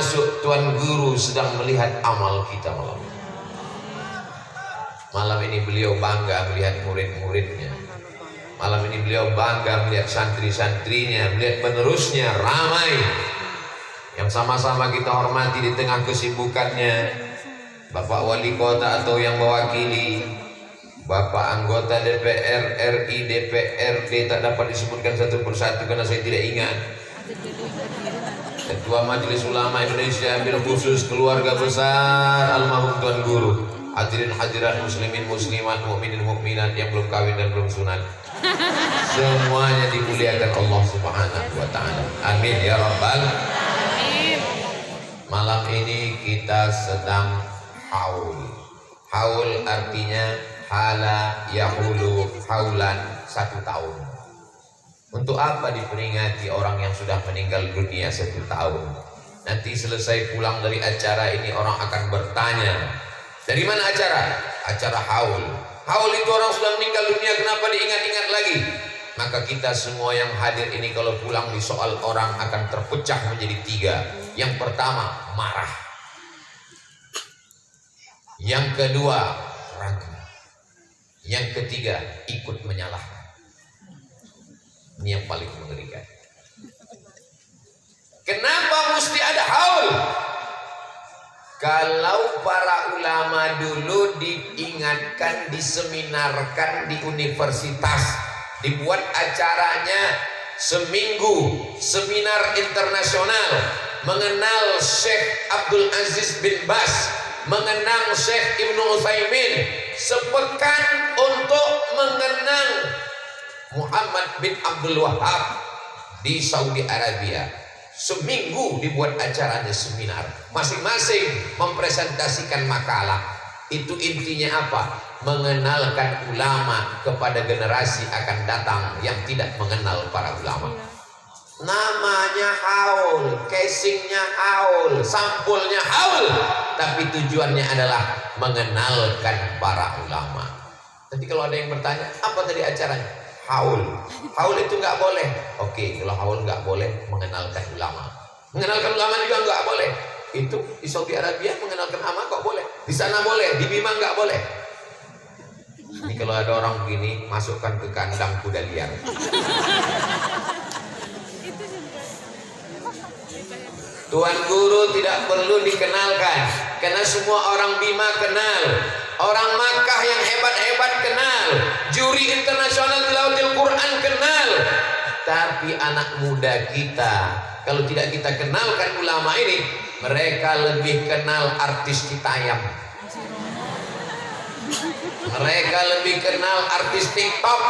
termasuk Tuan Guru sedang melihat amal kita malam ini. Malam ini beliau bangga melihat murid-muridnya. Malam ini beliau bangga melihat santri-santrinya, melihat penerusnya ramai yang sama-sama kita hormati di tengah kesibukannya. Bapak Wali Kota atau yang mewakili, Bapak anggota DPR RI, DPRD, tak dapat disebutkan satu persatu karena saya tidak ingat. Ketua Majelis Ulama Indonesia, bil khusus keluarga besar almarhum Tuan Guru, hadirin hadirat muslimin muslimat, mukminin mukminat yang belum kawin dan belum sunat, semuanya dimuliakan Allah Subhanahu wa taala. Amin ya rabbal alamin. Malam ini kita sedang haul. Haul artinya hala yahulu haulan, 1 tahun. Untuk apa diperingati orang yang sudah meninggal dunia 1 tahun? Nanti selesai pulang dari acara ini orang akan bertanya, dari mana acara? Acara haul. Haul itu orang sudah meninggal dunia, kenapa diingat-ingat lagi? Maka kita semua yang hadir ini kalau pulang di soal orang akan terpecah menjadi 3. Yang pertama, marah. Yang kedua, ragu. Yang ketiga, ikut menyalahkan. Ini yang paling mengerikan. Kenapa mesti ada haul? Kalau para ulama dulu diingatkan, diseminarkan di universitas, dibuat acaranya seminggu, seminar internasional mengenal Syekh Abdul Aziz bin Bas, mengenang Syekh Ibnu Utsaimin, sepekan untuk mengenang Muhammad bin Abdul Wahab di Saudi Arabia. Seminggu dibuat acaranya seminar, masing-masing mempresentasikan makalah. Itu intinya apa? Mengenalkan ulama kepada generasi akan datang yang tidak mengenal para ulama. Namanya haul, casingnya haul, sampulnya haul, tapi tujuannya adalah mengenalkan para ulama. Nanti kalau ada yang bertanya, apa tadi acaranya? Haul. Haul itu nggak boleh. Oke, kalau haul nggak boleh, mengenalkan ulama. Mengenalkan ulama juga nggak boleh. Itu di Saudi Arabia mengenalkan ulama kok boleh. Di sana boleh, di Bima nggak boleh. Ini kalau ada orang begini, masukkan ke kandang kuda liar. Tuan Guru tidak perlu dikenalkan, karena semua orang Bima kenal. Orang Makkah yang hebat-hebat kenal, juri internasional tilawatil Quran kenal. Tapi anak muda kita, kalau tidak kita kenalkan ulama ini, mereka lebih kenal artis Citayam, mereka lebih kenal artis TikTok.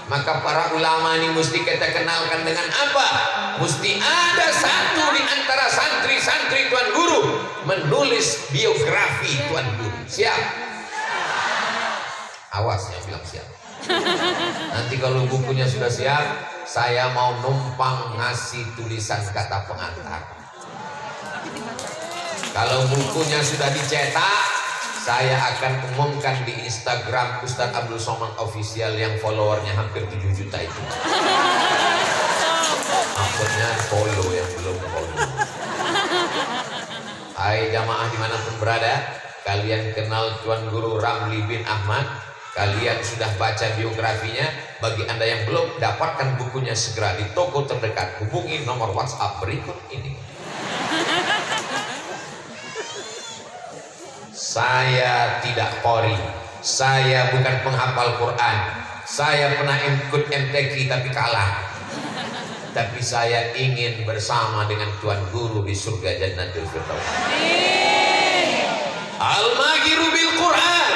Maka para ulama ini mesti kita kenalkan dengan apa? Mesti ada satu di antara santri-santri Tuan Guru menulis biografi Tuan Guru. Siap? Awas yang bilang siap. Nanti kalau bukunya sudah siap, saya mau numpang ngasih tulisan kata pengantar. Kalau bukunya sudah dicetak, saya akan umumkan di Instagram Ustadz Abdul Somad Official yang followernya hampir 7 juta itu. Maksudnya follow yang belum follow. Hai jamaah dimanapun berada, kalian kenal Tuan Guru Ramli bin Ahmad, kalian sudah baca biografinya. Bagi anda yang belum, dapatkan bukunya segera di toko terdekat. Hubungi nomor WhatsApp berikut ini. Saya tidak qori, saya bukan penghafal Quran, saya pernah ikut MTQ tapi kalah. Tapi saya ingin bersama dengan Tuan Guru di surga Jannatul Firdaus. Al-Mahiru bil Quran,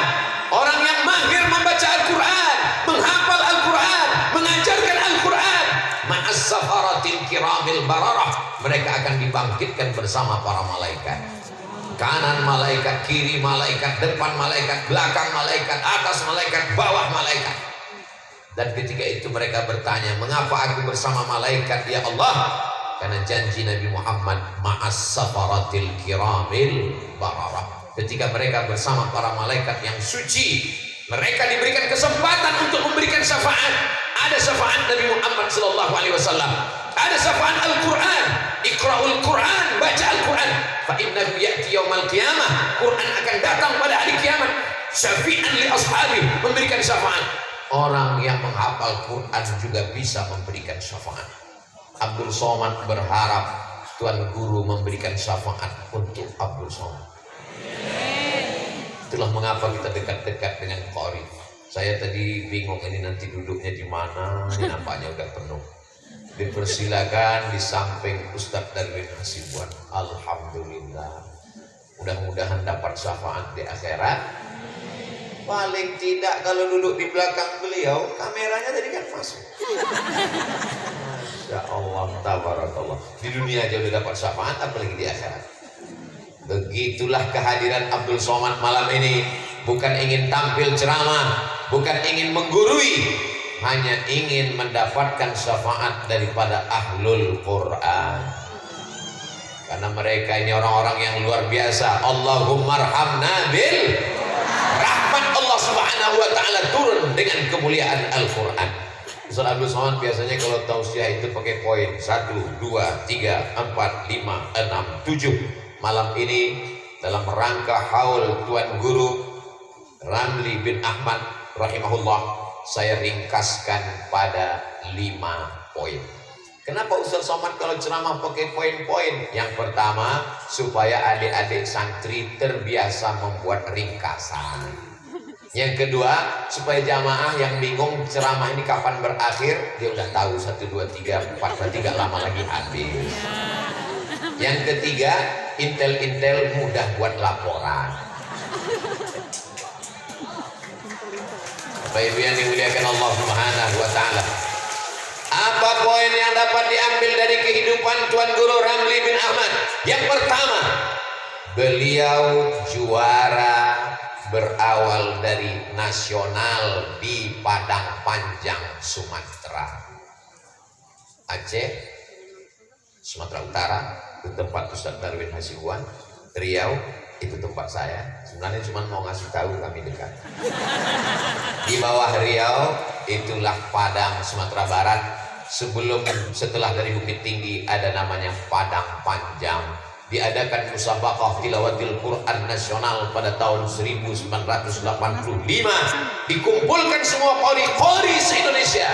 orang yang mahir membaca Al-Quran, menghafal Al-Quran, mengajarkan Al-Quran. Ma'as safaratil kiramil bararah, mereka akan dibangkitkan bersama para malaikat. Kanan malaikat, kiri malaikat, depan malaikat, belakang malaikat, atas malaikat, bawah malaikat. Dan ketika itu mereka bertanya, mengapa aku bersama malaikat ya Allah? Karena janji Nabi Muhammad, ma'as safaratil kiramil bararah. Ketika mereka bersama para malaikat yang suci, mereka diberikan kesempatan untuk memberikan syafaat. Ada syafaat Nabi Muhammad SAW, ada syafaat Al-Quran. Iqra'ul Quran, baca Al-Quran. Fa innahu ya'ti yaumal qiyamah. Quran akan datang pada hari kiamat. Syafi'an li ashabi, memberikan syafaat. Orang yang menghafal Quran juga bisa memberikan syafaat. Abdul Somad berharap Tuan Guru memberikan syafaat untuk Abdul Somad. Itulah mengapa kita dekat-dekat dengan Qori. Saya tadi bingung ini nanti duduknya di mana. Ini nampaknya udah penuh. Dipersilakan di samping Ustadz Darwin Hasibuan. Alhamdulillah. Mudah-mudahan dapat syafaat di akhirat. Paling tidak kalau duduk di belakang beliau, kameranya tadi kan masuk. Masya Allah, tabarakallah. Di dunia aja udah dapat syafaat, apalagi di akhirat. Begitulah kehadiran Abdul Somad malam ini. Bukan ingin tampil ceramah, bukan ingin menggurui, hanya ingin mendapatkan syafaat daripada ahlul Quran. Karena mereka ini orang-orang yang luar biasa. Allahumma arhamna bil rahmat. Allah subhanahu wa ta'ala turun dengan kemuliaan Al-Quran. Ustaz Abdul Somad biasanya kalau tausiah itu pakai poin 1, 2, 3, 4, 5, 6, 7. Malam ini dalam rangka haul Tuan Guru Ramli bin Ahmad rahimahullah, saya ringkaskan pada 5 poin. Kenapa Ustaz Somad kalau ceramah pakai poin-poin? Yang pertama, supaya adik-adik santri terbiasa membuat ringkasan. Yang kedua, supaya jamaah yang bingung ceramah ini kapan berakhir, dia udah tahu 1, 2, 3, 4, berarti gak lama lagi habis. Yang ketiga, intel-intel mudah buat laporan. Bapak Ibu yang dimuliakan Allah Subhanahu wa ta'ala, apa poin yang dapat diambil dari kehidupan Tuan Guru Ramli bin Ahmad? Yang pertama, beliau juara berawal dari nasional di Padang Panjang, Sumatera. Aceh, Sumatera Utara, itu tempat Ustaz Darwin Hasibuan. Riau, itu tempat saya. Sebenarnya cuma mau ngasih tahu kami dekat. Di bawah Riau, itulah Padang, Sumatera Barat. Setelah dari Bukit Tinggi ada namanya Padang Panjang. Diadakan musabaqah tilawatil Quran nasional pada tahun 1985. Dikumpulkan semua qori-qori se-Indonesia,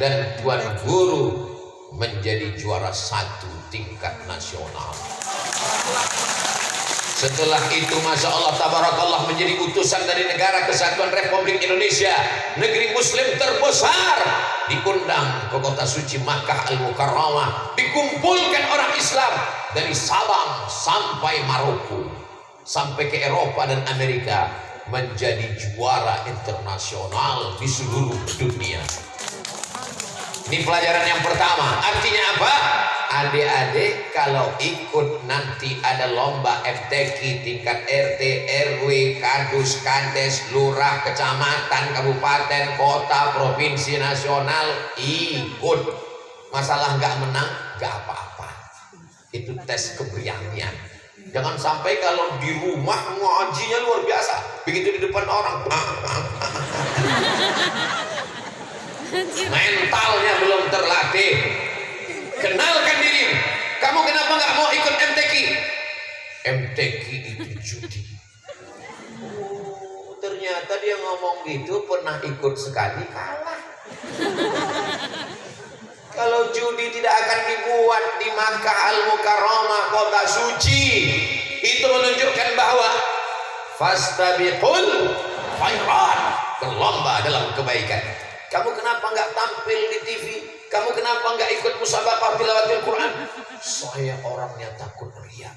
dan Tuan Guru menjadi juara 1 tingkat nasional. Setelah itu Masya Allah tabarakallah menjadi utusan dari Negara Kesatuan Republik Indonesia, negeri muslim terbesar, diundang ke kota suci Makkah Al-Mukarramah. Dikumpulkan orang Islam dari Sabang sampai Maroko, sampai ke Eropa dan Amerika, menjadi juara internasional di seluruh dunia. Ini pelajaran yang pertama. Artinya apa? Adik-adik kalau ikut nanti ada lomba FTQ tingkat RT, RW, Kadus, Kades, Lurah, Kecamatan, Kabupaten, Kota, Provinsi, Nasional, ikut. Masalah nggak menang, nggak apa-apa. Itu tes keberanian. Jangan sampai kalau di rumah ngajinya luar biasa, begitu di depan orang mentalnya belum terlatih. Kenalkan diri. Kamu kenapa nggak mau ikut MTQ? MTQ itu judi. Oh, ternyata dia ngomong gitu pernah ikut sekali kalah. Kalau judi tidak akan dibuat di Makkah Al-Mukarramah, kota suci, itu menunjukkan bahwa fastabiqul khairat, berlomba dalam kebaikan. Kamu kenapa nggak tampil di TV? Kamu kenapa nggak ikut musabaqah tilawatil Quran? Saya orangnya takut riya.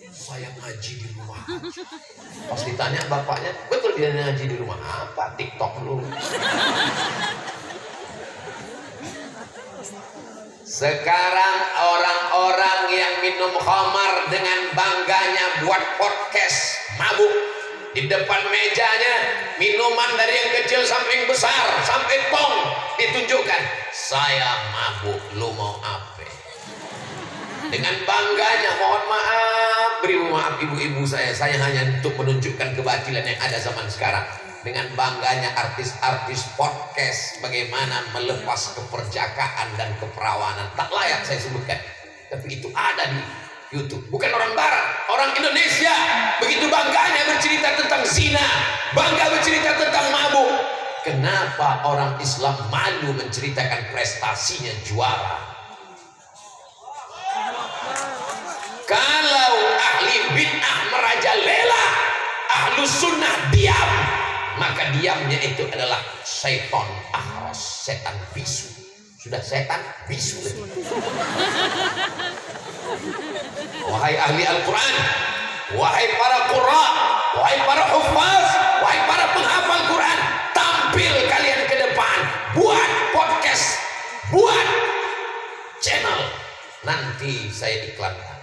Saya ngaji di rumah. Pas ditanya bapaknya, betul dia ngaji di rumah apa? TikTok dulu. Sekarang orang-orang yang minum khamar dengan bangganya buat podcast mabuk. Di depan mejanya minuman dari yang kecil sampai yang besar, sampai tong ditunjukkan. Saya mabuk, lu mau apa? Dengan bangganya, mohon maaf, beri maaf ibu-ibu saya hanya untuk menunjukkan kebatilan yang ada zaman sekarang. Dengan bangganya artis-artis podcast bagaimana melepas keperjakaan dan keperawanan. Tak layak saya sebutkan. tapi itu ada di YouTube. Bukan orang Barat, orang Indonesia begitu bangganya bercerita tentang zina, bangga bercerita tentang mabuk. Kenapa orang Islam malu menceritakan prestasinya juara? Kalau ahli bid'ah merajalela, ahlu sunnah diam, maka diamnya itu adalah syaitan ahras, setan bisu. Sudah setan bisu lagi. Wahai ahli Al-Quran, wahai para qurra, wahai para hufaz, wahai para penghafal Quran, tampil kalian ke depan, buat podcast, buat channel, nanti saya iklankan.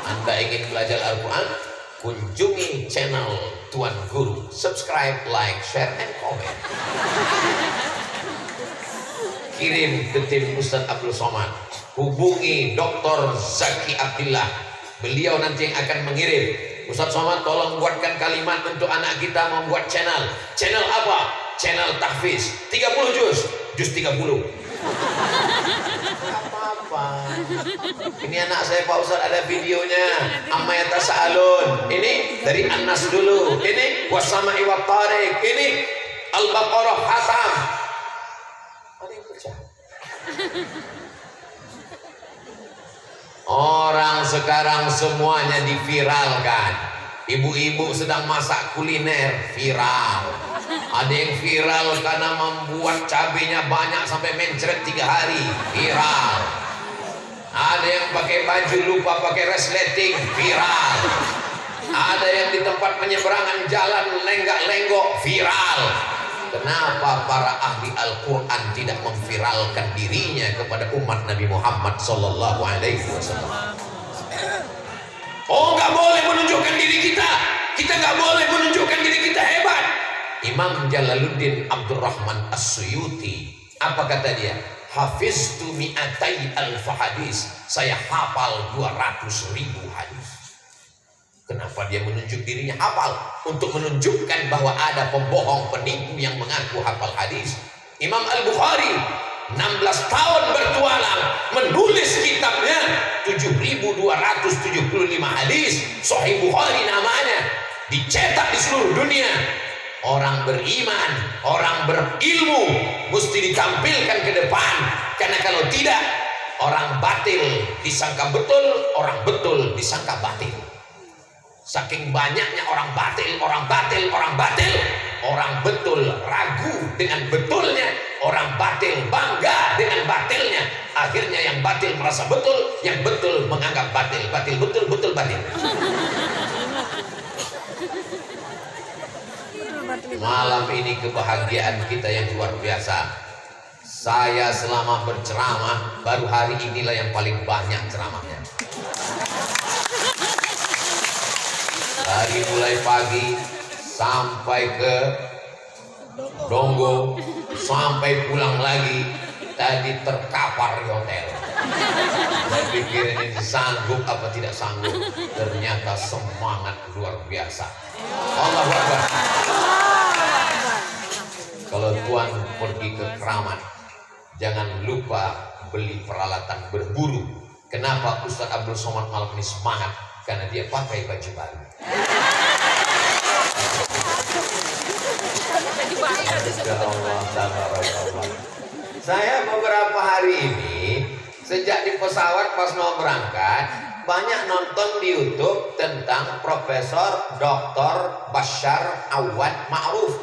Anda ingin belajar Al-Quran, kunjungi channel Tuan Guru, subscribe, like, share, and comment. Kirim ke tim Ustaz Abdul Somad, hubungi Dr. Zaki Abdillah, beliau nanti yang akan mengirim. Ustaz Somad tolong buatkan kalimat untuk anak kita membuat channel. Channel apa? Channel tahfiz 30 juz 30. Apa-apa. Ini anak saya Pak Ustaz ada videonya, amma yatasaalun. Ini dari An-Nas dulu. Ini wasama'i wa tariq. Ini Al-Baqarah khatam. Ada yang percaya? Orang sekarang semuanya diviralkan. Ibu-ibu sedang masak kuliner, viral. Ada yang viral karena membuat cabenya banyak sampai mencret 3 hari, viral. Ada yang pakai baju lupa pakai resleting, viral. Ada yang di tempat penyeberangan jalan lenggak-lenggok, viral. Kenapa para ahli Al-Quran tidak memviralkan dirinya kepada umat Nabi Muhammad Sallallahu Alaihi Wasallam? Oh, nggak boleh menunjukkan diri kita. Kita nggak boleh menunjukkan diri kita hebat. Imam Jalaluddin Abdurrahman As-Suyuti, apa kata dia? Hafiztu mi'atai alfa hadis. Saya hafal 200.000 hadis. Kenapa dia menunjuk dirinya hafal? Untuk menunjukkan bahwa ada pembohong penipu yang mengaku hafal hadis. Imam Al-Bukhari 16 tahun bertualang menulis kitabnya 7.275 hadis. Sahih Bukhari namanya, dicetak di seluruh dunia. Orang beriman, orang berilmu mesti ditampilkan ke depan, karena kalau tidak orang batil disangka betul, orang betul disangka batil. Saking banyaknya orang batil, orang batil, orang batil, orang betul ragu dengan betulnya, orang batil bangga dengan batilnya. Akhirnya yang batil merasa betul, yang betul menganggap batil, batil betul, betul batil. Malam ini kebahagiaan kita yang luar biasa. Saya selama berceramah, baru hari inilah yang paling banyak ceramahnya. Dari mulai pagi sampai ke Donggo, sampai pulang lagi, tadi terkapar di hotel. Saya pikir ini sanggup apa tidak sanggup, ternyata semangat luar biasa. Allahu Akbar. Kalau Tuan pergi ke Keramat, jangan lupa beli peralatan berburu. Kenapa Ustaz Abdul Somad malam ini semangat? Karena dia pakai baju baru. Saya beberapa hari ini sejak di pesawat pas mau berangkat banyak nonton di YouTube tentang Profesor Dr. Bashar Awad Ma'ruf.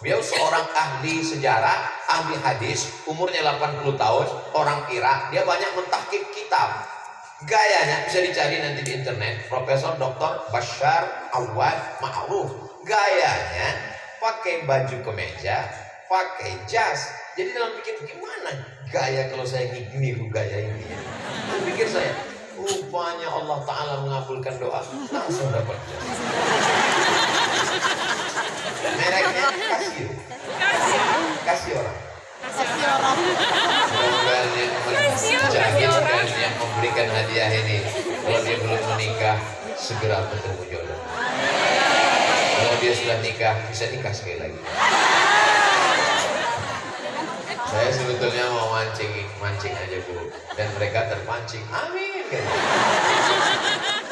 Beliau seorang ahli sejarah, ahli hadis, umurnya 80 tahun, orang Irak. Dia banyak mentahqiq kitab. Gayanya bisa dicari nanti di internet, Profesor Dr. Bashar Awad Ma'ruf. Gayanya pakai baju kemeja, pakai jas. Jadi dalam pikir gimana gaya kalau saya niru gaya ini? Pikir saya, rupanya Allah Ta'ala mengabulkan doa, langsung dapat jas. Mereknya kasih orang. Semoga yang memberikan hadiah ini, kalau dia belum menikah, segera bertemu jodoh. Kalau dia sudah nikah, bisa nikah sekali lagi. Saya sebetulnya mau mancing mancing aja Bu, dan mereka terpancing. Amin.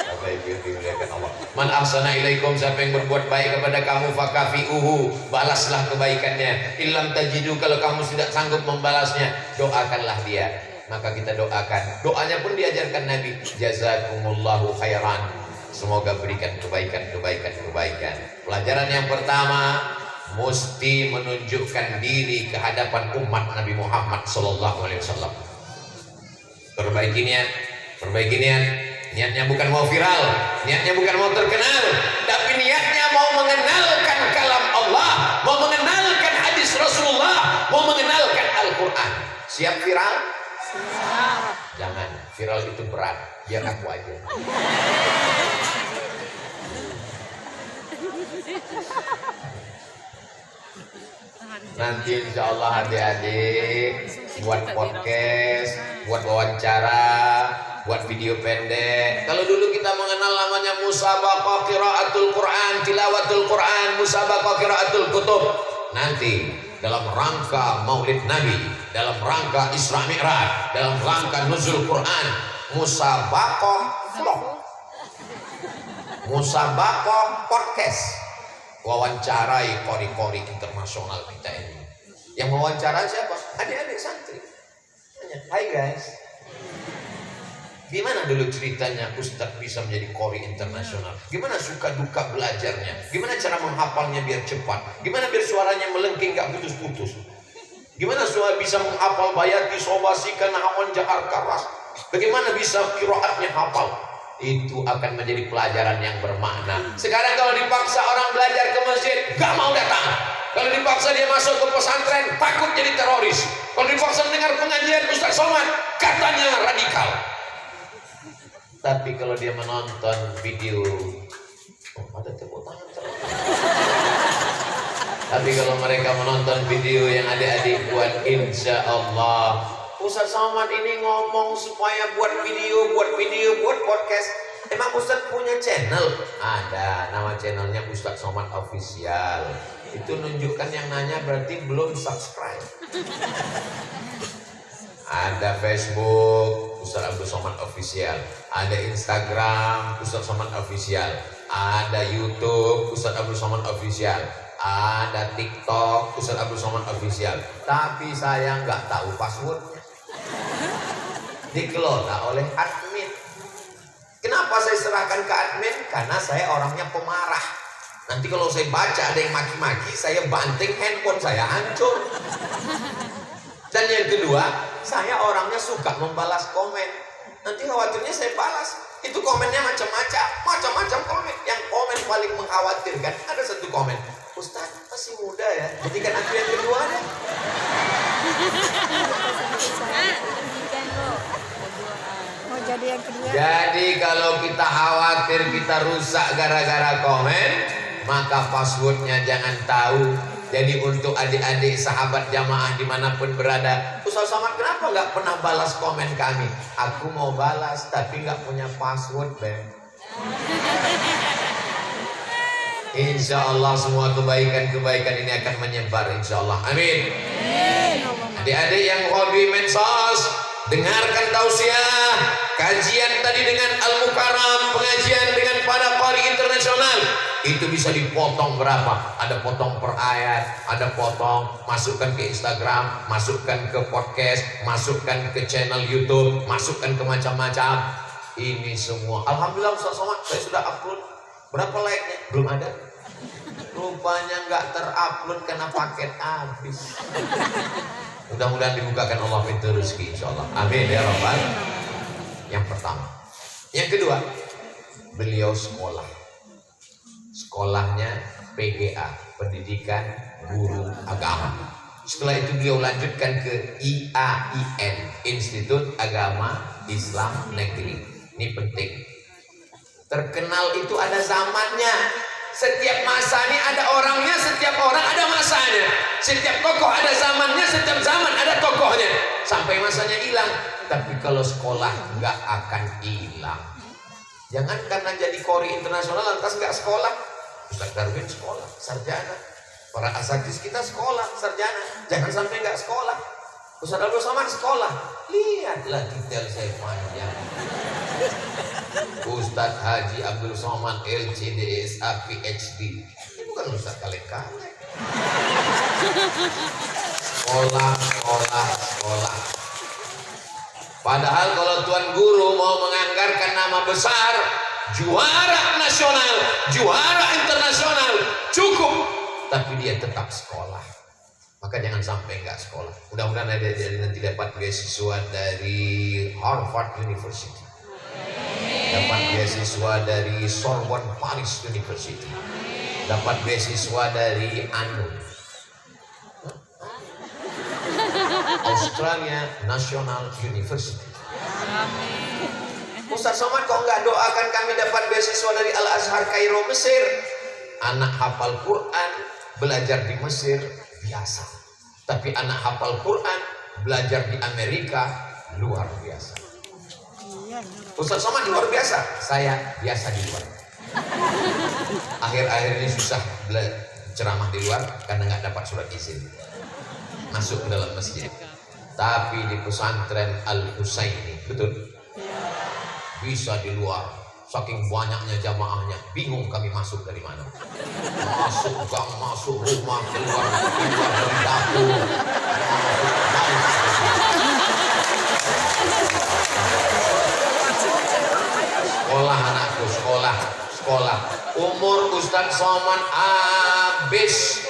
Bapak Ibu yang dimuliakan Allah. Man ahsana ilaikum, siapa yang berbuat baik kepada kamu fakafi'uhu, balaslah kebaikannya. Illam tajidu, kalau kamu tidak sanggup membalasnya, doakanlah dia. Maka kita doakan. Doanya pun diajarkan Nabi, jazakumullahu khairan. Semoga berikan kebaikan. Pelajaran yang pertama, mesti menunjukkan diri ke hadapan umat Nabi Muhammad SAW. Perbaiki niat. Niatnya bukan mau viral, niatnya bukan mau terkenal, tapi niatnya mau mengenalkan kalam Allah, mau mengenalkan hadis Rasulullah, mau mengenalkan Al-Quran. Siap viral? Siap. Jangan, viral itu berat, biar aku aja. Nanti insya Allah adik-adik buat podcast, buat wawancara, buat video pendek. Kalau dulu kita mengenal namanya musabaqah qiraatul Quran, tilawatul Quran, musabaqah qiraatul kutub. Nanti dalam rangka Maulid Nabi, dalam rangka Isra Mi'raj, dalam rangka nuzul Quran, musabaqah vlog, musabaqah podcast. Wawancarai kori-kori internasional kita ini. Yang wawancara siapa? Adik-adik santri. Hai guys, gimana dulu ceritanya Ustadz bisa menjadi kori internasional? Gimana suka duka belajarnya? Gimana cara menghafalnya biar cepat? Gimana biar suaranya melengking gak putus-putus? Gimana bisa menghafal bayati sobasikan hawan jahar karas? Bagaimana bisa qiraatnya hafal? Itu akan menjadi pelajaran yang bermakna. Sekarang kalau dipaksa orang belajar ke masjid, gak mau datang. Kalau dipaksa dia masuk ke pesantren, takut jadi teroris. Kalau dipaksa mendengar pengajian Ustaz Somad, katanya radikal. Tapi kalau dia menonton video, ada tepuk tangan. Tapi kalau mereka menonton video yang adik-adik buat, insya Allah Ustaz Somad ini ngomong supaya buat video, buat podcast. Emang Ustaz punya channel? Ada, nama channelnya Ustaz Somad Official. Itu nunjukkan yang nanya berarti belum subscribe. Ada Facebook Ustaz Abdul Somad Official, ada Instagram Ustaz Somad Official, ada YouTube Ustaz Abdul Somad Official, ada TikTok Ustaz Abdul Somad Official. Tapi saya nggak tahu passwordnya. Dikelola oleh admin. Kenapa saya serahkan ke admin? Karena saya orangnya pemarah. Nanti kalau saya baca ada yang maki-maki, saya banting handphone saya hancur. Dan yang kedua, saya orangnya suka membalas komen. Nanti khawatirnya saya balas. Itu komennya macam-macam komen. Yang komen paling mengkhawatirkan ada satu komen, Ustaz masih muda ya, jadikan aku yang kedua deh. Jadi kalau kita khawatir kita rusak gara-gara komen, maka passwordnya jangan tahu. Jadi untuk adik-adik sahabat jamaah dimanapun berada, Ustaz Somad kenapa nggak pernah balas komen kami? Aku mau balas tapi nggak punya password, Bang. Insya Allah semua kebaikan ini akan menyebar, insya Allah. Amin. Adik-adik yang hobi medsos, dengarkan tausiah kajian tadi dengan Al-Mukarram, pengajian dengan para qari internasional. Itu bisa dipotong berapa? Ada potong per ayat, ada potong, masukkan ke Instagram, masukkan ke podcast, masukkan ke channel YouTube, masukkan ke macam-macam. Ini semua alhamdulillah Ustaz Somad, saya sudah upload. Berapa like-nya? Belum ada. Rupanya nggak terupload karena paket habis. Mudah-mudahan dibukakan Allah pintu rezeki insyaallah. Amin ya rabbal. Yang pertama. Yang kedua, beliau sekolah. Sekolahnya PGA, Pendidikan Guru Agama. Setelah itu beliau lanjutkan ke IAIN, Institut Agama Islam Negeri. Ini penting. Terkenal itu ada zamannya. Setiap masa ini ada orangnya, setiap orang ada masanya. Setiap tokoh ada zamannya, setiap zaman ada tokohnya. Sampai masanya hilang. Tapi kalau sekolah nggak akan hilang. Jangan karena jadi qari internasional lantas nggak sekolah. Ustaz Darwin sekolah, sarjana. Para asatidz kita sekolah, sarjana. Jangan sampai nggak sekolah. Ustaz Abdul Somad sekolah, lihatlah detail saya panjang. Ustaz Haji Abdul Somad LCDSA PhD, ini bukan Ustaz kaleng-kaleng. Sekolah. Padahal kalau Tuan Guru mau menganggarkan nama besar, juara nasional, juara internasional, cukup. Tapi dia tetap sekolah. Maka jangan sampai nggak sekolah. Mudah-mudahan nanti dapat beasiswa dari Harvard University, dapat beasiswa dari Sorbonne Paris University, dapat beasiswa dari Australia National University. Ustaz Somad kok nggak doakan kami dapat beasiswa dari Al Azhar Kairo Mesir? Anak hafal Quran belajar di Mesir biasa, tapi anak hafal Quran belajar di Amerika luar biasa. Ustaz Somad luar biasa, saya biasa di luar. Akhir-akhir ini susah ceramah di luar karena nggak dapat surat izin masuk ke dalam masjid. Tapi di pesantren Al Husaini, betul, bisa di luar. Saking banyaknya jamaahnya, bingung kami masuk dari mana. Masuk gang, masuk rumah, keluar dari dapur. Sekolah anakku, sekolah. Umur Ustaz Somad habis.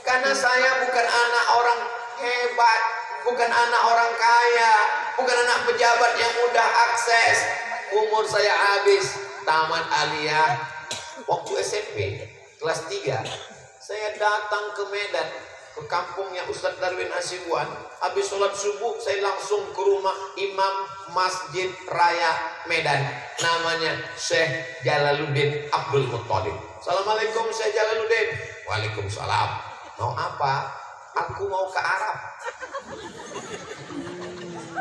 Karena saya bukan anak orang hebat, bukan anak orang kaya, bukan anak pejabat yang mudah akses. Umur saya habis, tamat aliyah. Waktu SMP kelas 3, saya datang ke Medan, ke kampungnya Ustadz Darwin Hasibuan. Habis sholat subuh saya langsung ke rumah Imam Masjid Raya Medan, namanya Syekh Jalaluddin Abdul Muttalib. Assalamualaikum Syekh Jalaluddin. Waalaikumsalam. Mau apa? Aku mau ke Arab.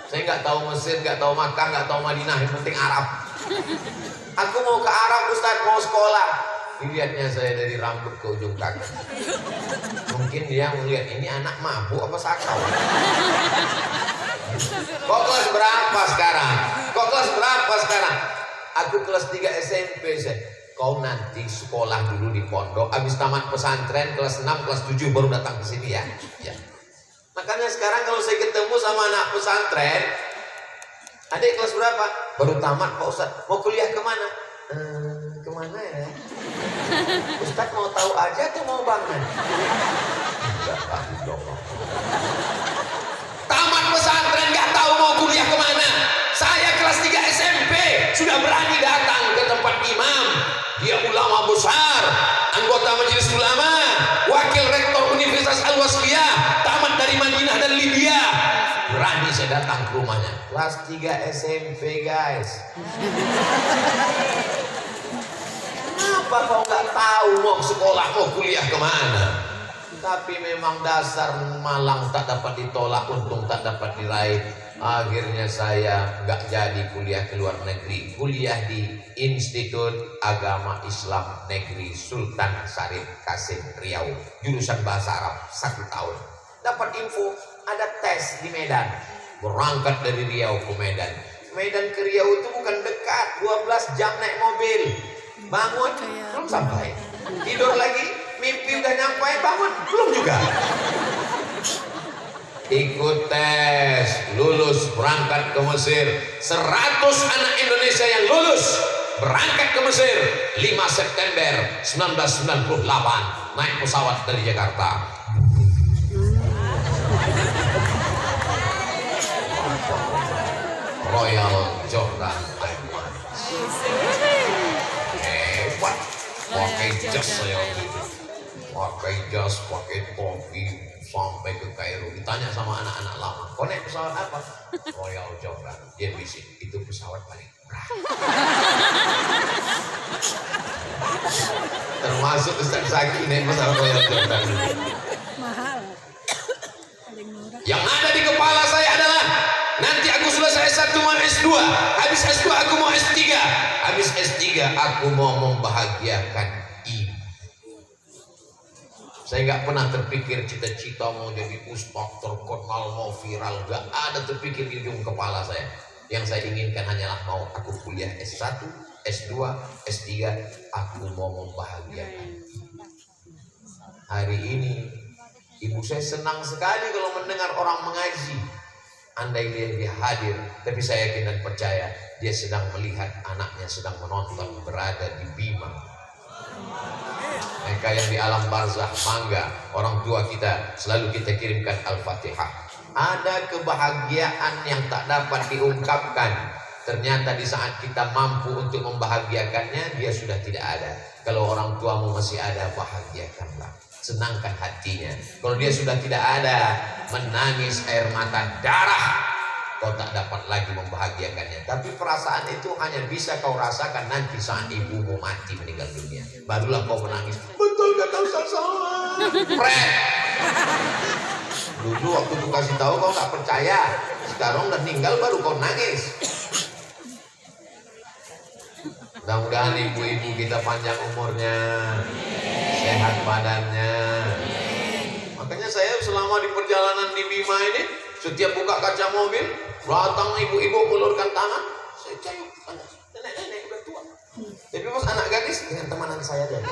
Saya nggak tahu Mesir, nggak tahu Makkah, nggak tahu Madinah, yang penting Arab. Aku mau ke Arab Ustaz, mau sekolah. Dilihatnya saya dari rambut ke ujung kaki. Mungkin dia melihat ini anak mabuk apa sakau. Kok kelas berapa sekarang? Aku kelas 3 SMP saya. Kau nanti sekolah dulu di pondok, habis tamat pesantren kelas 6, kelas 7 baru datang ke sini ya. Makanya sekarang kalau saya ketemu sama anak pesantren, adik kelas berapa? Baru tamat Pak Ustadz, mau kuliah kemana? Kemana ya? Ustadz mau tahu aja tuh mau banget. Tamat pesantren gak tahu mau kuliah kemana. Saya kelas 3 SMP sudah berani datang ke tempat imam. Dia ulama besar, anggota majelis ulama, wakil rektor Universitas Al-Wasliyah, tamat dari Madinah dan Libya. Berani saya datang ke rumahnya. Kelas 3 SMP guys. Kenapa kau nggak tahu mau sekolah, mau kuliah kemana? Tapi memang dasar malang tak dapat ditolak, untung tak dapat diraih. Akhirnya saya nggak jadi kuliah ke luar negeri, kuliah di Institut Agama Islam Negeri Sultan Syarif Kasim Riau, jurusan bahasa Arab 1 tahun. Dapat info ada tes di Medan, berangkat dari Riau ke Medan. Medan ke Riau itu bukan dekat, 12 jam naik mobil. Bangun belum sampai, tidur lagi, mimpi udah nyampe, bangun belum juga. Ikut tes, lulus, berangkat ke Mesir. 100 anak Indonesia yang lulus berangkat ke Mesir 5 September 1998, naik pesawat dari Jakarta. Royal Jordan Airlines. Hebat, pakai jas saya gitu, pakai jas, pakai topi sampai ke Kairo. Ditanya sama anak-anak lama, kau naik pesawat apa? Royal Jordan. Dia bisik, itu pesawat paling murah. Termasuk Ustaz Zaki naik pesawat Royal Jordan. Mahal. Paling murah. Yang ada di kepala saya adalah nanti aku selesai S1 mau S2, habis S2 aku mau S3, habis S3 aku mau membahagiakan ibu. Saya nggak pernah terpikir cita-cita mau jadi ustaz terkenal, mau viral, nggak ada terpikir di ujung kepala saya. Yang saya inginkan hanyalah mau aku kuliah S1, S2, S3, aku mau membahagiakan. Hari ini ibu saya senang sekali kalau mendengar orang mengaji. Andai dia hadir, tapi saya yakin dan percaya dia sedang melihat anaknya sedang menonton berada di Bima. Mereka yang di alam barzah bangga, orang tua kita selalu kita kirimkan Al-Fatihah. Ada kebahagiaan yang tak dapat diungkapkan. Ternyata di saat kita mampu untuk membahagiakannya, dia sudah tidak ada. Kalau orang tuamu masih ada, bahagiakanlah, senangkan hatinya. Kalau dia sudah tidak ada, menangis air mata darah, kau tak dapat lagi membahagiakannya. Tapi perasaan itu hanya bisa kau rasakan nanti saat ibumu mati meninggal dunia. Barulah kau menangis. Betul kata Ustaz Somad. Pret. Dulu waktu aku kasih tahu kau nggak percaya. Sekarang udah meninggal baru kau nangis. Mudah-mudahan ibu-ibu kita panjang umurnya, sehat badannya. Makanya saya selama di perjalanan di Bima ini, setiap buka kaca mobil, datang ibu-ibu ulurkan tangan, saya cayuk, nenek-nenek udah tua. Tapi pas anak gadis dengan temanan saya aja.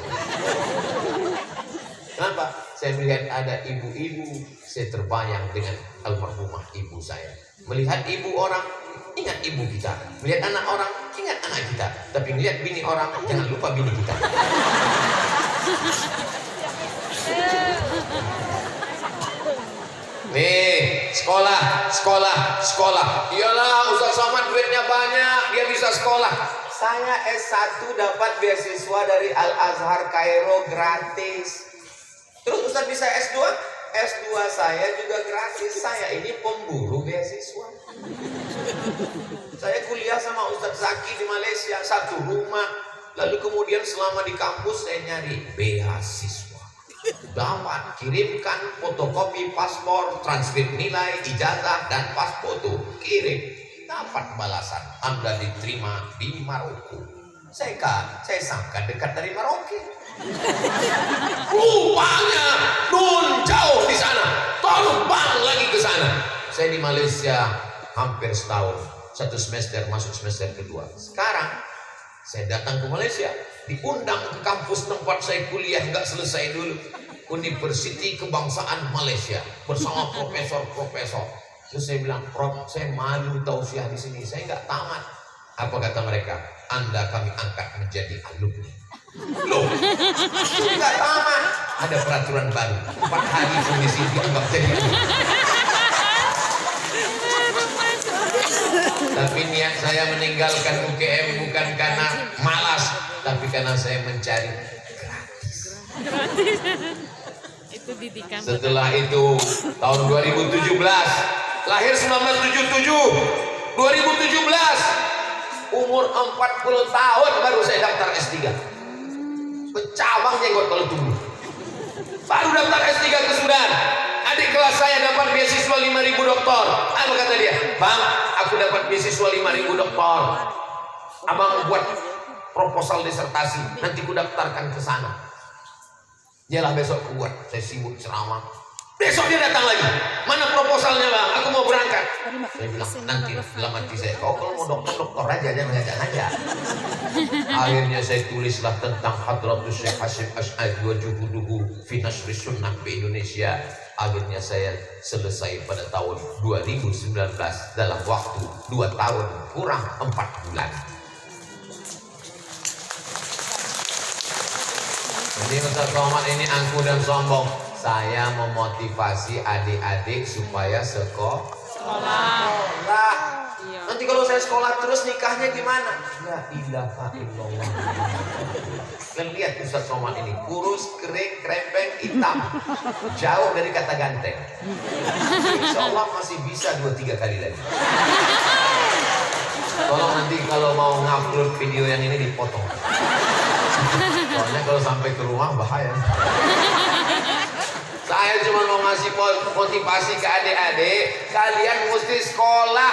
Kenapa? Saya melihat ada ibu-ibu, saya terbayang dengan almarhumah ibu saya. Melihat ibu orang, ingat ibu kita. Melihat anak orang, ingat anak kita. Tapi melihat bini orang, jangan lupa bini kita. Nih, sekolah. Iyalah, Ustaz Somad duitnya banyak, dia bisa sekolah. Saya S1 dapat beasiswa dari Al-Azhar Kairo gratis. Terus Ustaz bisa S2? S2 saya juga gratis. Saya ini pemburu beasiswa. Saya kuliah sama Ustaz Zaki di Malaysia, satu rumah. Lalu kemudian selama di kampus saya nyari beasiswa. Dapat, kirimkan fotokopi paspor, transkrip nilai, ijazah, dan pas foto. Kirim. Dapat balasan, Anda diterima di Maroko. Saya sangka dekat dari Maroko. Rupanya jauh di sana, terbang lagi ke sana. Saya di Malaysia hampir setahun, satu semester masuk semester kedua. Sekarang saya datang ke Malaysia, diundang ke kampus tempat saya kuliah, nggak selesai dulu, Universiti Kebangsaan Malaysia bersama profesor-profesor. Terus saya bilang, Prof, saya malu tausiah di sini, saya nggak tamat. Apa kata mereka? Anda kami angkat menjadi alumni. Loh, nggak tamat. Ada peraturan baru, 4 hari kondisi dianggap jadi alumni. Tapi niat saya meninggalkan UGM bukan karena malas, tapi karena saya mencari gratis. Itu didikan. Setelah itu tahun 2017, lahir 1977, 2017, umur 40 tahun baru saya daftar S3. Pecabang jenggot kalau tumbuh. Baru daftar S3 ke Sudan. Adik kelas saya dapat beasiswa 5.000 doktor. Apa kata dia? Bang, aku dapat beasiswa 5.000 doktor. Abang buat proposal disertasi, nanti ku daftarkan ke sana. Yalah besok ku buat, saya sibuk ceramah. Besok dia datang lagi. Mana proposalnya bang? Aku mau berangkat. Saya bilang nanti dalam hati saya, kau kalau mau dokter aja, jangan ngajak aja. Akhirnya saya tulislah tentang Hadratus Syekh Hasyim Asy'ari wa juhuduhu fi nasri sunnah di Indonesia. Akhirnya saya selesai pada tahun 2019 dalam waktu 2 tahun kurang 4 bulan. Jadi Ustaz Somad ini angkuh dan sombong. Saya memotivasi adik-adik supaya sekolah. Iya. Nanti kalau saya sekolah terus nikahnya gimana? La ilaha illallah. Dan lihat Ustaz Somad ini kurus, kering, krempeng, hitam, jauh dari kata ganteng. Insya Allah masih bisa 2-3 kali lagi. Tolong nanti kalau mau ngupload video yang ini dipotong. Soalnya kalau sampai ke rumah bahaya. Saya cuma mau ngasih motivasi ke adik-adik, kalian mesti sekolah.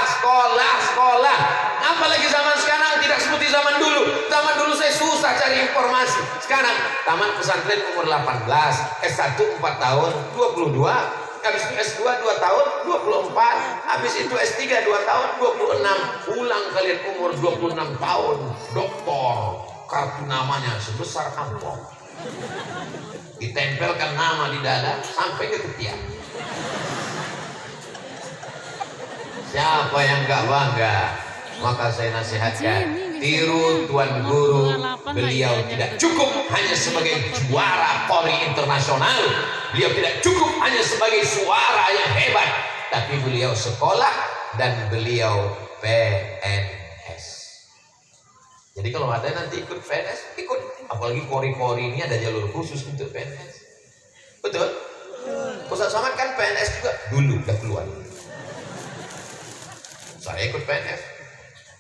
Apalagi zaman sekarang tidak seperti zaman dulu. Zaman dulu saya susah cari informasi. Sekarang taman pesantren umur 18, S1 4 tahun, 22. Habis itu S2 2 tahun, 24. Habis itu S3 2 tahun, 26. Pulang kalian umur 26 tahun, doktor. Kartu namanya sebesar amplop. Ditempelkan nama di dada sampai ke ketiak. Siapa yang gak bangga? Maka saya nasihatkan, tiru Tuan Guru. Beliau tidak cukup hanya sebagai juara Polri internasional. Beliau tidak cukup hanya sebagai suara yang hebat, tapi beliau sekolah dan beliau PNS. Jadi kalau ada nanti ikut PNS, ikut. Apalagi Polri ini ada jalur khusus untuk PNS. Betul? Ustaz Somad kan PNS juga dulu udah keluar. Saya ikut PNS.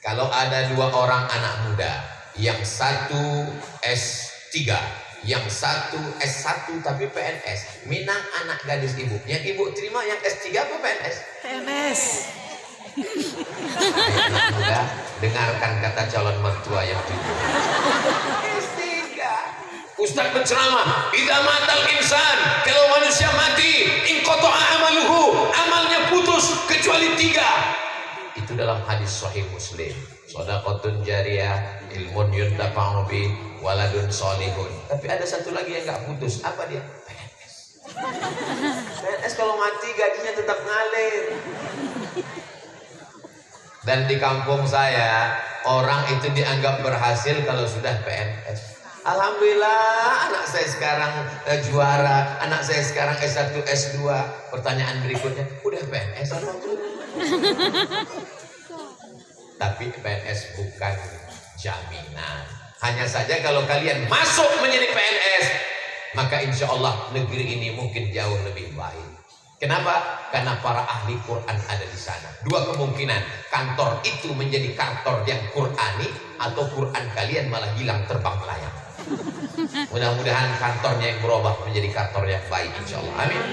Kalau ada 2 orang anak muda, yang satu S3, yang satu S1 tapi PNS, Minang anak gadis ibu, yang ibu terima yang S3 apa PNS? PNS. Anak muda, dengarkan kata calon mertua yang jujur. S3. Ustaz berceramah, idza matal insan, kalau manusia mati, inqata'a amaluhu, amalnya putus kecuali 3. Itu dalam hadis sahih Muslim. Shadaqatun jariyah, ilmun yuntafa'u bi, waladun sholihun. Tapi ada satu lagi yang enggak putus. Apa dia? PNS. PNS kalau mati gajinya tetap ngalir. Dan di kampung saya, orang itu dianggap berhasil kalau sudah PNS. Alhamdulillah anak saya sekarang juara, anak saya sekarang S1, S2. Pertanyaan berikutnya, udah PNS atau belum? Tapi PNS bukan jaminan. Hanya saja kalau kalian masuk menjadi PNS, maka insya Allah negeri ini mungkin jauh lebih baik. Kenapa? Karena para ahli Quran ada di sana. 2 kemungkinan, kantor itu menjadi kantor yang Qurani, atau Quran kalian malah hilang terbang melayang. Mudah-mudahan kantornya yang berubah menjadi kantor yang baik insya Allah. Amin.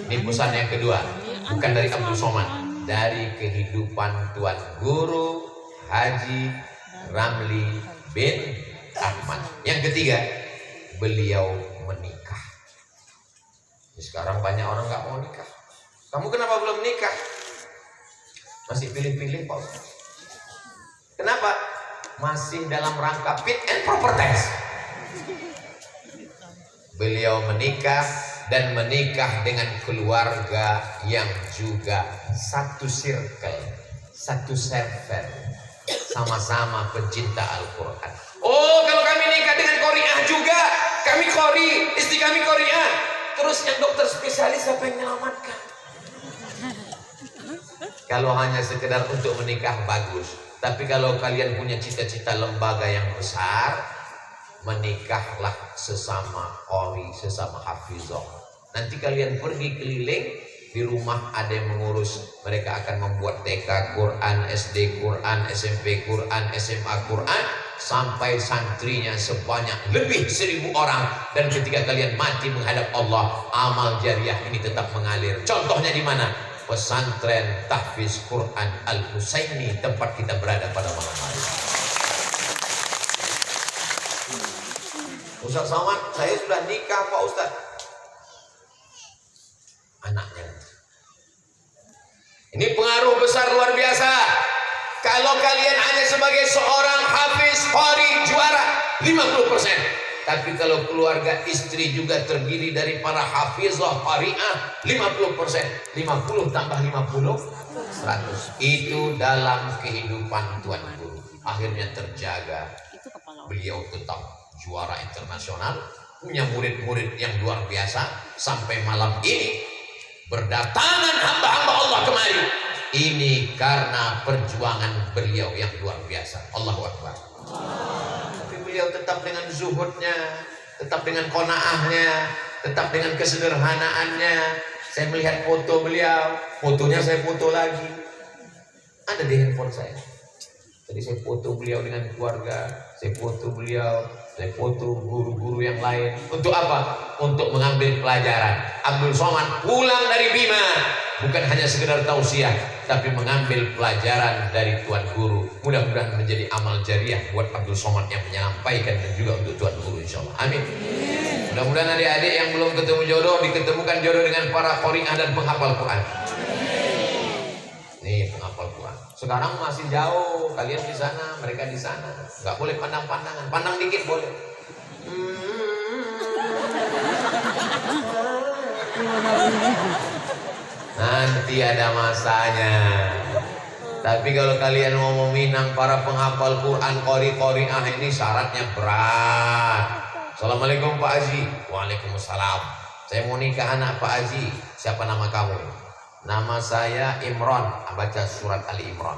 Ini pesan yang kedua, bukan dari Abdul Somad, dari kehidupan Tuan Guru Haji Ramli bin Ahmad. Yang ketiga, beliau menikah. Sekarang banyak orang nggak mau nikah. Kamu kenapa belum nikah? Masih pilih-pilih Pak Ustaz. Kenapa? Masih dalam rangka fit and proper test. Beliau menikah dan menikah dengan keluarga yang juga satu circle, satu server, sama-sama pencinta Al-Quran. Oh, kalau kami nikah dengan Qori'ah juga, kami Qori, istri kami Qori'ah. Terus yang dokter spesialis siapa yang menyelamatkan? Kalau hanya sekedar untuk menikah bagus, tapi kalau kalian punya cita-cita lembaga yang besar, menikahlah sesama Qori, sesama hafizah. Nanti kalian pergi keliling, di rumah ada yang mengurus, mereka akan membuat TK Quran, SD Quran, SMP Quran, SMA Quran, sampai santrinya sebanyak lebih 1000 orang. Dan ketika kalian mati menghadap Allah, amal jariah ini tetap mengalir. Contohnya di mana? Pesantren Tahfiz Quran Al-Husaini, tempat kita berada pada malam hari. Ustaz Somad, saya sudah nikah Pak Ustaz. Anaknya. Ini pengaruh besar luar biasa. Kalau kalian hanya sebagai seorang hafiz Qori juara 50%. Tapi kalau keluarga istri juga terdiri dari para hafizah Qari'ah 50%. 50 tambah 50 100. Itu dalam kehidupan Tuan Guru. Akhirnya terjaga. Beliau tetap juara internasional, punya murid-murid yang luar biasa. Sampai malam ini berdatangan hamba-hamba Allah kemari. Ini karena perjuangan beliau yang luar biasa. Allahu Akbar. Tapi beliau tetap dengan zuhudnya, tetap dengan qanaahnya, tetap dengan kesederhanaannya. Saya melihat foto beliau, fotonya saya foto lagi. Ada di handphone saya. Jadi saya foto beliau dengan keluarga, saya foto beliau Saya foto guru-guru yang lain. Untuk apa? Untuk mengambil pelajaran. Abdul Somad pulang dari Bima bukan hanya sekedar tausiah, tapi mengambil pelajaran dari tuan guru. Mudah-mudahan menjadi amal jariah buat Abdul Somad yang menyampaikan dan juga untuk tuan guru, insyaallah. Amin. Mudah-mudahan adik-adik yang belum ketemu jodoh diketemukan jodoh dengan para qari'ah dan penghafal Quran. Nih penghafal Quran. Sekarang masih jauh, kalian di sana, mereka di sana. Nggak boleh pandang-pandangan, pandang dikit boleh. Nanti ada masanya. Tapi kalau kalian mau meminang para penghafal Quran, qari'ah ini syaratnya berat. Assalamualaikum Pak Haji. Waalaikumsalam. Saya mau nikah anak Pak Haji. Siapa nama kamu? Nama saya Imran. Baca surat Ali Imran.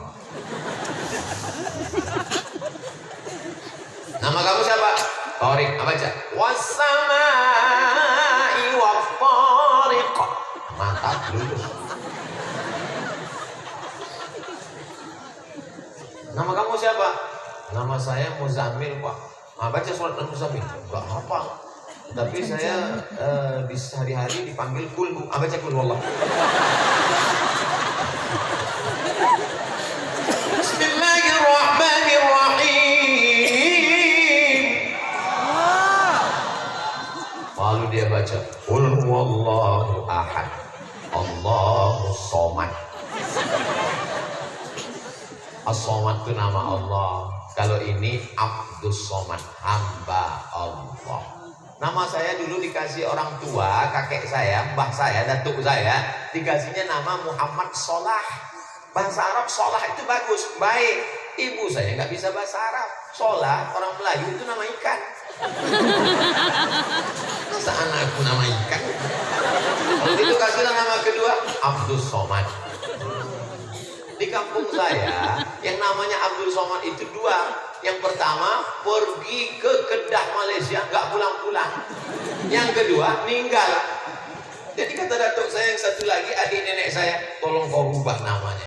Nama kamu siapa? Tariq. Baca was-samaa'i wat-tariq. Mantap lulus. Nama kamu siapa? Nama saya Muzammil, Pak. Baca surat Al-Muzammil. Enggak apa. Tapi saya di sehari-hari dipanggil Kul. Baca Kul wallah. Bismillahirrahmanirrahim. Lalu dia baca Qul huwallahu ahad, Allahus somad. As-Somad itu nama Allah. Kalau ini Abdus Somad, hamba Allah. Nama saya dulu dikasih orang tua, kakek saya, mbah saya, datuk saya, dikasihnya nama Muhammad Solah. Bahasa Arab Solah itu bagus, baik. Ibu saya nggak bisa bahasa Arab. Solah, orang Melayu itu nama ikan. Masa anakku nama ikan? Kalau itu kasihlah nama kedua, Abdus Somad. Di kampung saya yang namanya Abdul Somad itu dua. Yang pertama pergi ke Kedah Malaysia nggak pulang-pulang. Yang kedua meninggal. Jadi kata datuk saya yang satu lagi, adik nenek saya, tolong kau rubah namanya.